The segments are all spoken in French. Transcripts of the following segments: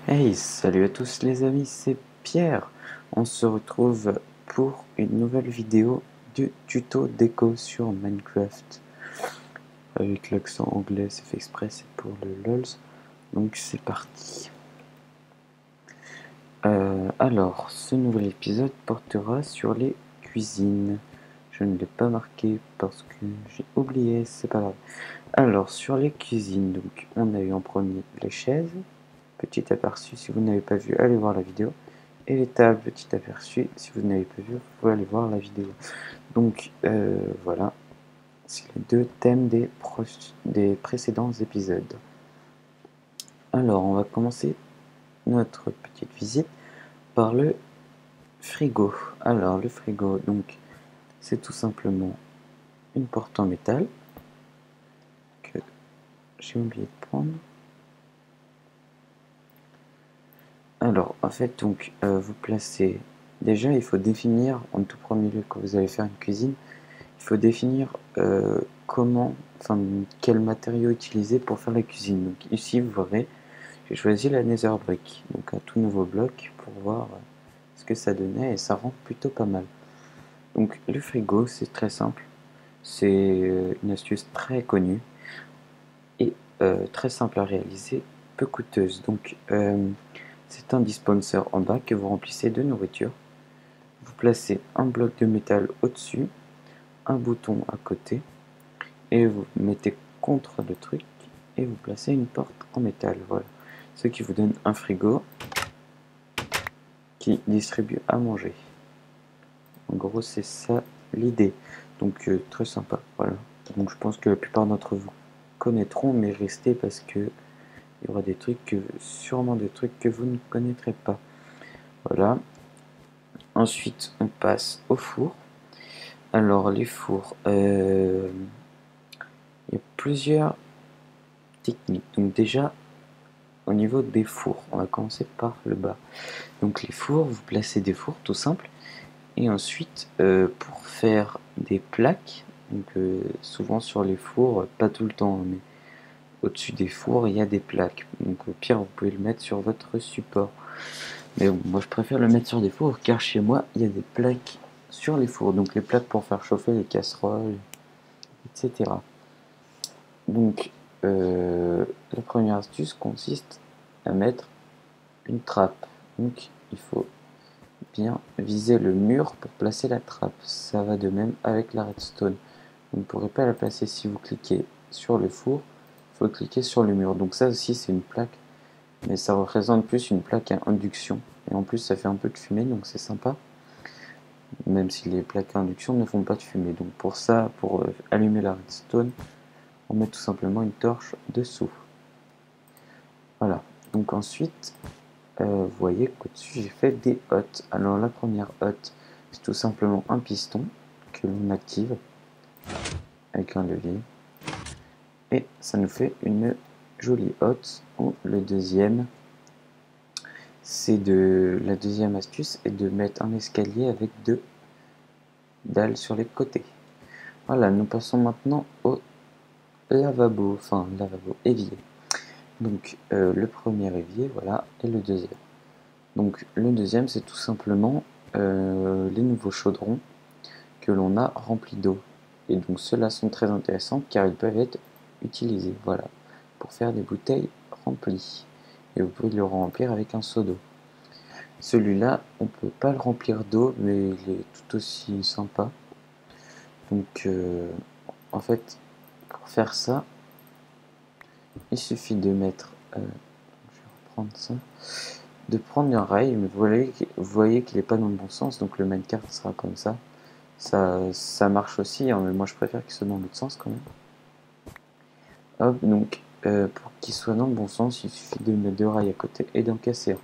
Hey, salut à tous les amis, c'est Pierre. On se retrouve pour une nouvelle vidéo du tuto déco sur Minecraft. Avec l'accent anglais, c'est fait exprès, c'est pour le LOLs. Donc c'est parti. Alors, ce nouvel épisode portera sur les cuisines. Je ne l'ai pas marqué parce que j'ai oublié, c'est pas grave. Alors, sur les cuisines, donc on a eu en premier les chaises. Petit aperçu, si vous n'avez pas vu, allez voir la vidéo. Et les tables, petit aperçu, si vous n'avez pas vu, vous pouvez aller voir la vidéo. Donc voilà, c'est les deux thèmes des précédents épisodes. Alors on va commencer notre petite visite par le frigo. Alors le frigo, donc c'est tout simplement une porte en métal que j'ai oublié de prendre. Alors en fait donc vous placez, déjà il faut définir en tout premier lieu quand vous allez faire une cuisine, il faut définir quel matériau utiliser pour faire la cuisine. Donc ici vous verrez, j'ai choisi la Nether Brick, donc un tout nouveau bloc pour voir ce que ça donnait et ça rend plutôt pas mal. Donc le frigo c'est très simple, c'est une astuce très connue et très simple à réaliser, peu coûteuse. Donc c'est un dispenser en bas que vous remplissez de nourriture. Vous placez un bloc de métal au-dessus, un bouton à côté et vous mettez contre le truc et vous placez une porte en métal. Voilà, ce qui vous donne un frigo qui distribue à manger. En gros, c'est ça l'idée. Donc très sympa. Voilà. Donc je pense que la plupart d'entre vous connaîtront, mais restez parce que il y aura des trucs sûrement des trucs que vous ne connaîtrez pas. Voilà. Ensuite, on passe au four. Alors les fours, il y a plusieurs techniques. Donc déjà, au niveau des fours, on va commencer par le bas. Donc les fours, vous placez des fours tout simple. Et ensuite, pour faire des plaques, donc souvent sur les fours, pas tout le temps, mais au-dessus des fours, il y a des plaques. Donc au pire, vous pouvez le mettre sur votre support. Mais bon, moi je préfère le mettre sur des fours car chez moi, il y a des plaques sur les fours. Donc les plaques pour faire chauffer les casseroles, etc. Donc la première astuce consiste à mettre une trappe. Donc il faut bien viser le mur pour placer la trappe. Ça va de même avec la redstone. Vous ne pourrez pas la placer si vous cliquez sur le four, il faut cliquer sur le mur. Donc ça aussi c'est une plaque, mais ça représente plus une plaque à induction. Et en plus ça fait un peu de fumée, donc c'est sympa. Même si les plaques à induction ne font pas de fumée. Donc pour ça, pour allumer la redstone, on met tout simplement une torche dessous. Voilà. Donc ensuite, vous voyez qu'au-dessus j'ai fait des hottes. Alors la première hotte, c'est tout simplement un piston que l'on active avec un levier. Et ça nous fait une jolie hotte. Ou le deuxième, la deuxième astuce est de mettre un escalier avec deux dalles sur les côtés. Voilà, nous passons maintenant au lavabo, évier. Donc le premier évier, voilà, et le deuxième. Donc le deuxième, c'est tout simplement les nouveaux chaudrons que l'on a remplis d'eau. Et donc ceux-là sont très intéressants car ils peuvent être utilisés, voilà, pour faire des bouteilles remplies. Et vous pouvez le remplir avec un seau d'eau. Celui-là, on ne peut pas le remplir d'eau, mais il est tout aussi sympa. Donc en fait, pour faire ça, il suffit de mettre, je vais reprendre ça, de prendre un rail, mais vous voyez qu'il n'est pas dans le bon sens, donc le minecart sera comme ça. Ça marche aussi, hein, mais moi je préfère qu'il soit dans l'autre sens quand même. Hop, donc pour qu'il soit dans le bon sens, il suffit de mettre deux rails à côté et d'en casser un.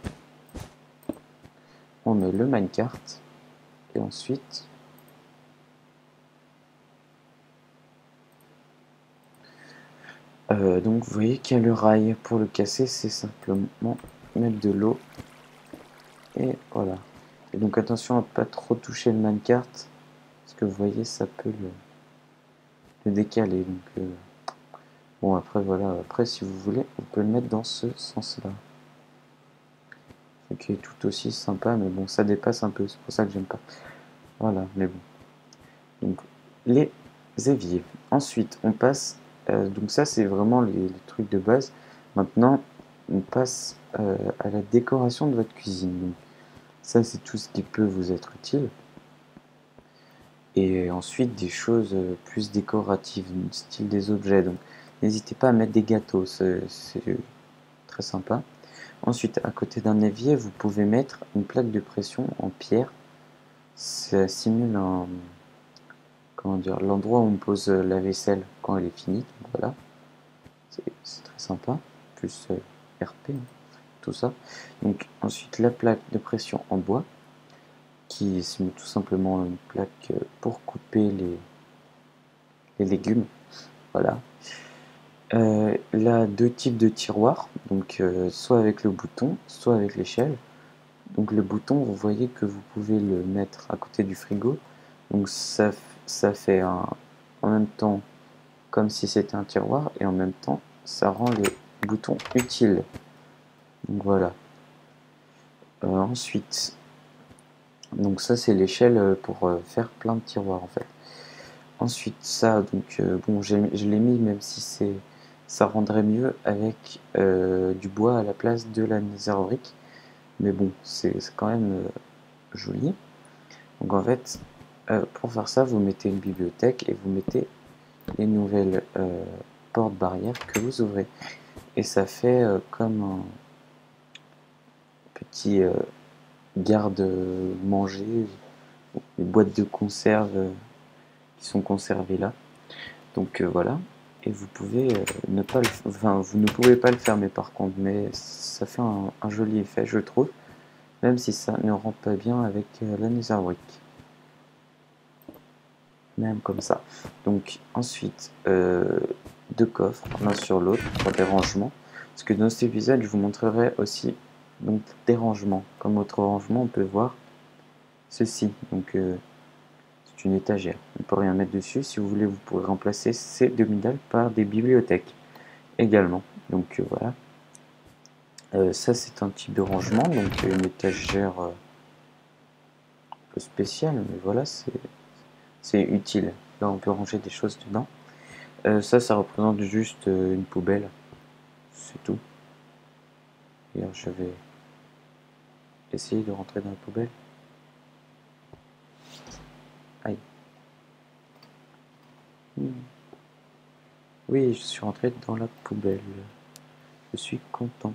On met le minecart et ensuite donc vous voyez qu'il y a le rail. Pour le casser, c'est simplement mettre de l'eau et voilà. Et donc attention à pas trop toucher le minecart parce que vous voyez ça peut le décaler. Donc bon après voilà, après si vous voulez, on peut le mettre dans ce sens-là. qui est tout aussi sympa, mais bon, ça dépasse un peu, c'est pour ça que j'aime pas. Voilà, mais bon. Donc, les éviers. Ensuite, on passe, donc ça c'est vraiment les trucs de base. Maintenant, on passe à la décoration de votre cuisine. Donc, ça c'est tout ce qui peut vous être utile. Et ensuite, des choses plus décoratives, style des objets. Donc, n'hésitez pas à mettre des gâteaux, c'est très sympa. Ensuite, à côté d'un évier, vous pouvez mettre une plaque de pression en pierre. Ça simule un, comment dire, l'endroit où on pose la vaisselle quand elle est finie. Donc voilà, c'est très sympa. Plus RP, hein, tout ça. Donc ensuite, la plaque de pression en bois, qui simule tout simplement une plaque pour couper les légumes. Voilà. Là, deux types de tiroirs, donc soit avec le bouton, soit avec l'échelle. Donc le bouton, vous voyez que vous pouvez le mettre à côté du frigo. Donc ça fait en même temps comme si c'était un tiroir et en même temps ça rend les boutons utiles. Donc voilà. Ensuite, donc ça c'est l'échelle pour faire plein de tiroirs en fait. Ensuite ça, donc bon je l'ai mis même si ça rendrait mieux avec du bois à la place de la nether brick. Mais bon, c'est quand même joli. Donc en fait, pour faire ça, vous mettez une bibliothèque et vous mettez les nouvelles portes barrières que vous ouvrez. Et ça fait comme un petit garde-manger, les boîtes de conserve qui sont conservées là. Donc voilà. Et vous pouvez ne pas vous ne pouvez pas le fermer par contre, mais ça fait un joli effet, je trouve, même si ça ne rentre pas bien avec la nether brick. Même comme ça. Donc ensuite, deux coffres l'un sur l'autre pour des rangements. Parce que dans cet épisode, je vous montrerai aussi donc des rangements. Comme autre rangement, on peut voir ceci. Donc c'est une étagère. On ne peut rien mettre dessus. Si vous voulez, vous pourrez remplacer ces demi-dalles par des bibliothèques également. Donc voilà. Ça c'est un type de rangement, donc une étagère un peu spéciale, mais voilà, c'est utile. Là on peut ranger des choses dedans. Ça représente juste une poubelle, c'est tout. D'ailleurs, je vais essayer de rentrer dans la poubelle. Aïe. Oui, je suis rentré dans la poubelle. Je suis content.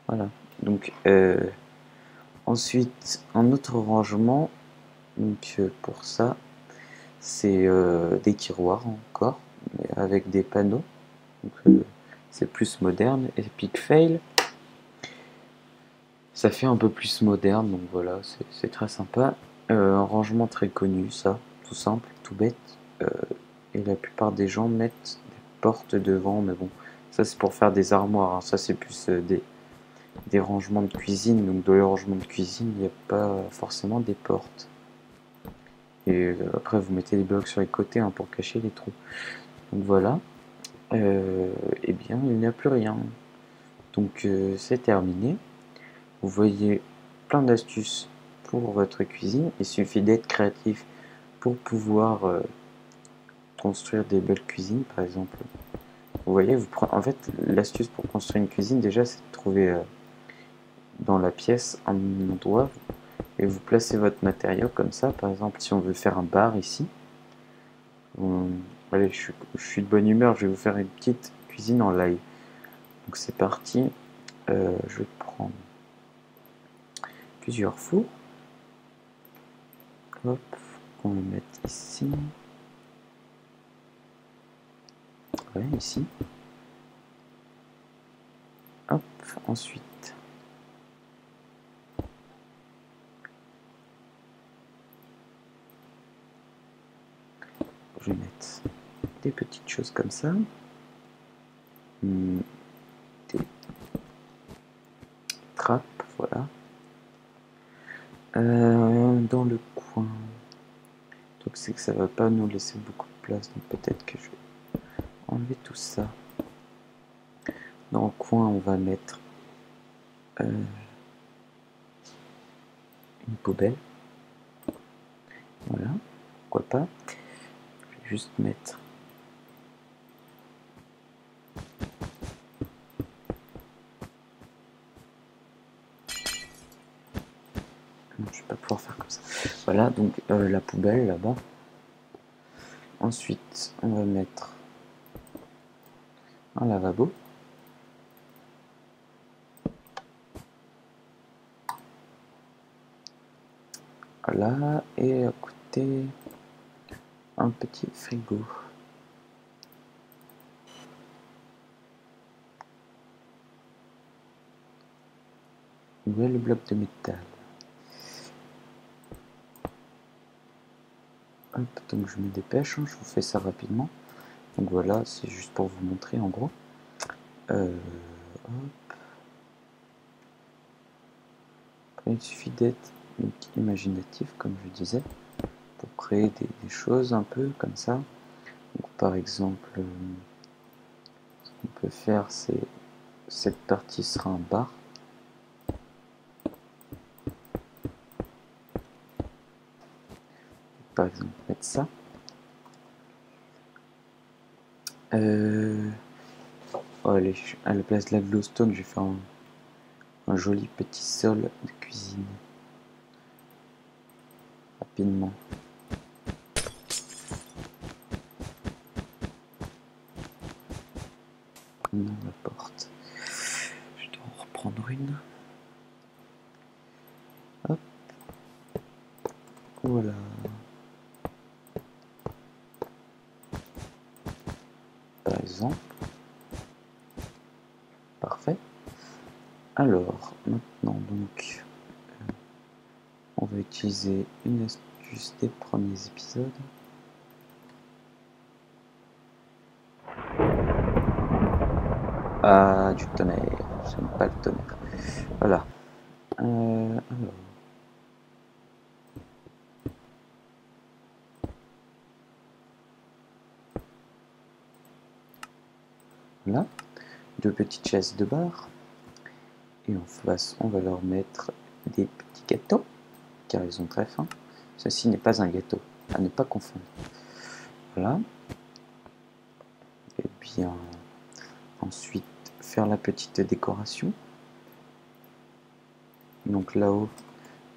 Voilà. Donc, ensuite, un autre rangement. Donc, pour ça, c'est des tiroirs encore, mais avec des panneaux. Donc, c'est plus moderne. Epic Fail. Ça fait un peu plus moderne, donc voilà, c'est très sympa. Un rangement très connu, ça, tout simple, tout bête. Et la plupart des gens mettent des portes devant, mais bon, ça c'est pour faire des armoires, hein. Ça c'est plus des rangements de cuisine, donc dans les rangements de cuisine, il n'y a pas forcément des portes. Et après vous mettez des blocs sur les côtés hein, pour cacher les trous. Donc voilà, et bien il n'y a plus rien. Donc c'est terminé. Vous voyez plein d'astuces pour votre cuisine. Il suffit d'être créatif pour pouvoir construire des belles cuisines, par exemple. Vous voyez, en fait, l'astuce pour construire une cuisine, déjà, c'est de trouver dans la pièce un endroit et vous placez votre matériau comme ça. Par exemple, si on veut faire un bar ici, allez, je suis de bonne humeur, je vais vous faire une petite cuisine en live. Donc c'est parti. Je vais prendre plusieurs fours. Hop, on va le mettre ici. Ouais, ici. Hop, ensuite. Je vais mettre des petites choses comme ça. Des trappes, voilà. Dans le coin. Donc c'est que ça va pas nous laisser beaucoup de place, donc peut-être que je vais enlever tout ça. Dans le coin, on va mettre une poubelle. Voilà, pourquoi pas. Je vais juste mettre non, je vais pas pouvoir faire comme ça. Voilà, donc la poubelle là-bas. Ensuite, on va mettre un lavabo. Voilà, et à côté, un petit frigo. Où est le bloc de métal? Hop, donc je me dépêche, hein, je vous fais ça rapidement. Donc voilà, c'est juste pour vous montrer en gros. Hop. Après, il suffit d'être imaginatif, comme je disais, pour créer des choses un peu comme ça. Donc, par exemple, ce qu'on peut faire, c'est cette partie sera un bar. Par exemple, mettre ça. Oh, allez, à la place de la glowstone, je vais faire un joli petit sol de cuisine. Rapidement. Non, la porte. Je dois en reprendre une. Hop. Voilà. Par exemple. Parfait. Alors, maintenant, donc, on va utiliser une astuce des premiers épisodes. Ah, du tonnerre. J'aime pas le tonnerre. Voilà. Alors. Voilà. Deux petites chaises de bar. Et en face, on va leur mettre des petits gâteaux, car ils ont très faim. Ceci n'est pas un gâteau, à ne pas confondre. Voilà. Et bien, ensuite, faire la petite décoration. Donc là-haut,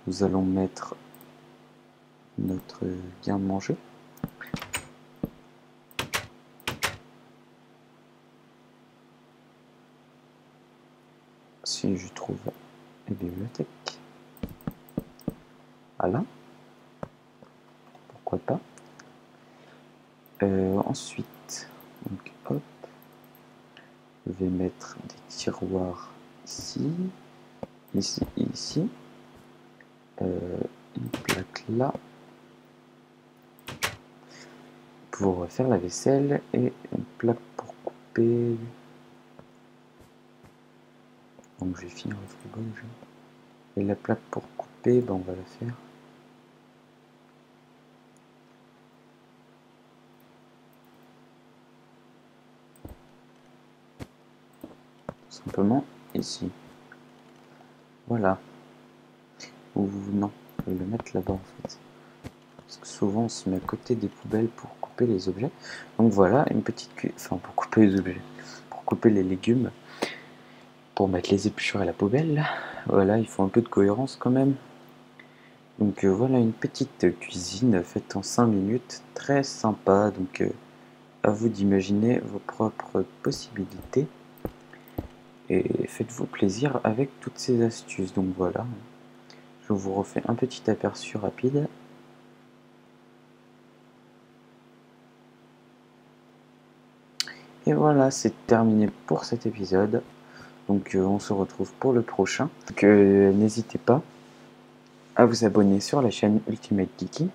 nous allons mettre notre garde-manger. Si je trouve la bibliothèque. Voilà. Pourquoi pas. Ensuite, donc hop, je vais mettre des tiroirs ici, ici et ici. Une plaque là pour faire la vaisselle et une plaque pour couper. Donc je vais finir le frigo déjà. Et la plaque pour couper, ben, on va la faire. Tout simplement ici. Voilà. Ou non, je vais le mettre là-bas en fait. Parce que souvent on se met à côté des poubelles pour couper les objets. Donc voilà, une petite enfin pour couper les objets. Pour couper les légumes. Pour mettre les épluchures à la poubelle. Voilà, il faut un peu de cohérence quand même. Donc voilà une petite cuisine faite en 5 minutes, très sympa. Donc à vous d'imaginer vos propres possibilités et faites-vous plaisir avec toutes ces astuces. Donc voilà, je vous refais un petit aperçu rapide. Et voilà, c'est terminé pour cet épisode. Donc on se retrouve pour le prochain. Donc n'hésitez pas à vous abonner sur la chaîne Ultimate Geeky.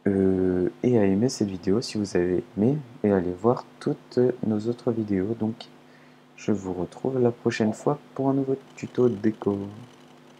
Et à aimer cette vidéo si vous avez aimé, et à aller voir toutes nos autres vidéos. Donc je vous retrouve la prochaine fois pour un nouveau tuto de déco.